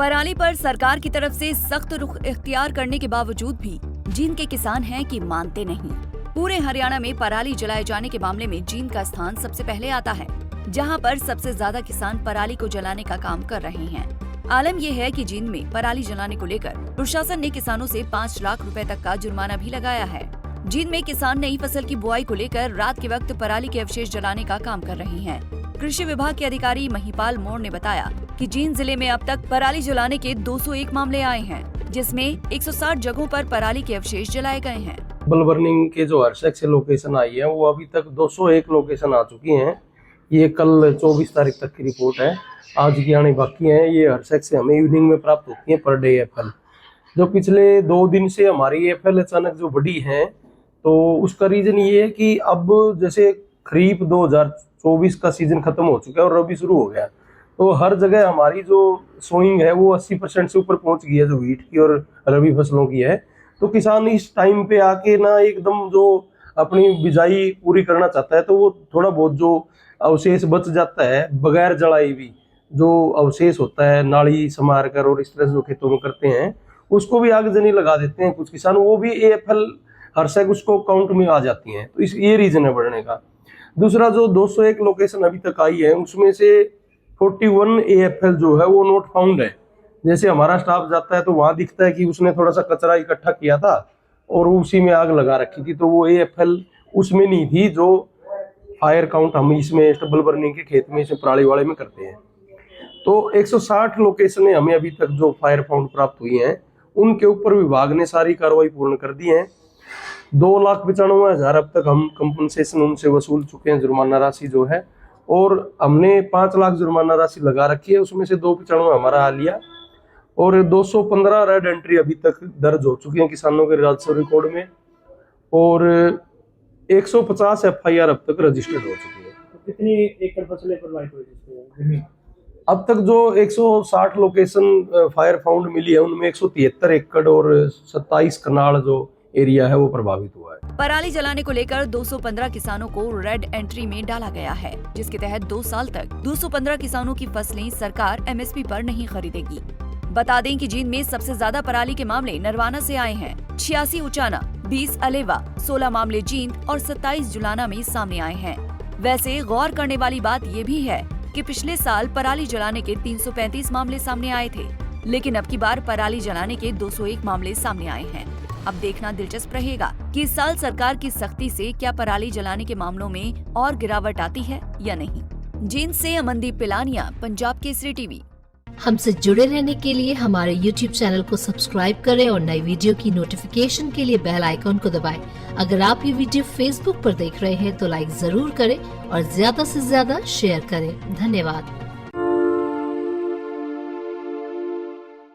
पराली पर सरकार की तरफ से सख्त रुख इख्तियार करने के बावजूद भी जींद के किसान हैं कि मानते नहीं। पूरे हरियाणा में पराली जलाए जाने के मामले में जींद का स्थान सबसे पहले आता है, जहां पर सबसे ज्यादा किसान पराली को जलाने का काम कर रहे हैं। आलम यह है कि जींद में पराली जलाने को लेकर प्रशासन ने किसानों से 5 लाख रुपए तक का जुर्माना भी लगाया है। जींद में किसान नई फसल की बुआई को लेकर रात के वक्त पराली के अवशेष जलाने का काम कर रहे हैं। कृषि विभाग के अधिकारी महिपाल मोर ने बताया कि जींद जिले में अब तक पराली जलाने के 201 मामले आए हैं, जिसमें 160 जगहों पर पराली के अवशेष जलाए गए हैं। बल बर्निंग के जो हर्षक से लोकेशन आई है वो अभी तक 201 लोकेशन आ चुकी हैं। ये कल 24 तारीख तक की रिपोर्ट है, आज की आनी बाकी है। ये हर्षक से हमें इवनिंग में प्राप्त होती है पर डे एफएल। जो पिछले 2 दिन से हमारी एफएल अचानक जो बढ़ी है, तो उसका रीजन ये है कि अब जैसे खरीफ 2024 का सीजन खत्म हो चुका है और रबी शुरू हो गया, तो हर जगह हमारी जो सोइंग है वो 80% से ऊपर पहुंच गई है, जो व्हीट की और रबी फसलों की है। तो किसान इस टाइम पे आके ना एकदम जो अपनी बिजाई पूरी करना चाहता है, तो वो थोड़ा बहुत जो अवशेष बच जाता है बगैर जलाई भी, जो अवशेष होता है नाली समार कर और इस तरह से जो खेतों में करते हैं, उसको भी आगजनी लगा देते हैं कुछ किसान। वो भी एएफएल हर्षक उसको काउंट में आ जाती हैं, तो ये रीजन है बढ़ने का। दूसरा जो 201 लोकेशन अभी तक आई है, उसमें से 41 एएफएल जो है वो नोट फाउंड है। जैसे हमारा स्टाफ जाता है तो वहां दिखता है कि उसने थोड़ा सा कचरा इकट्ठा किया था और उसी में आग लगा रखी थी, तो वो एएफएल उसमें नहीं थी जो फायर काउंट हम इसमें स्टबल बर्निंग के खेत में, इसमें पराली वाले में करते हैं। तो 160 लोकेशनें हमें अभी तक जो फायर फाउंड प्राप्त हुई हैं, उनके ऊपर विभाग ने सारी कार्रवाई पूर्ण कर दी है। 2,95,000 अब तक हम कंपनसेशन उनसे वसूल चुके हैं, जुर्माना राशि जो है, और हमने 5 लाख जुर्माना राशि लगा रखी है। उसमें से 2,95,000 हमारा आ लिया और 215 रेड एंट्री अभी तक दर्ज हो चुकी है किसानों के राजस्व रिकॉर्ड में, और 150 एफआईआर अब तक रजिस्टर्ड हो चुकी है। तो कितनी एकड़ फसलें प्रभावित हुई? अब तक जो 160 लोकेशन फायर फाउंड मिली है, उनमें 173 एकड़ और 27 कनाल जो एरिया है वो प्रभावित हुआ है। पराली जलाने को लेकर 215 किसानों को रेड एंट्री में डाला गया है, जिसके तहत 2 साल तक 215 किसानों की फसलें सरकार एमएसपी पर नहीं खरीदेगी। बता दें कि जींद में सबसे ज्यादा पराली के मामले नरवाना से आए हैं। 86 उचाना, 20 अलेवा, 16 मामले जींद और 27 जुलाना में सामने आए हैं। वैसे गौर करने वाली बात ये भी है कि पिछले साल पराली जलाने के 335 मामले सामने आए थे, लेकिन अब की बार पराली जलाने के 201 मामले सामने आए हैं। अब देखना दिलचस्प रहेगा कि इस साल सरकार की सख्ती से क्या पराली जलाने के मामलों में और गिरावट आती है या नहीं। जींद से अमनदीप पिलानिया, पंजाब केसरी टीवी। हमसे जुड़े रहने के लिए हमारे YouTube चैनल को सब्सक्राइब करें और नई वीडियो की नोटिफिकेशन के लिए बेल आइकॉन को दबाएं। अगर आप ये वीडियो Facebook पर देख रहे हैं तो लाइक जरूर करें और ज्यादा से ज्यादा शेयर करें। धन्यवाद।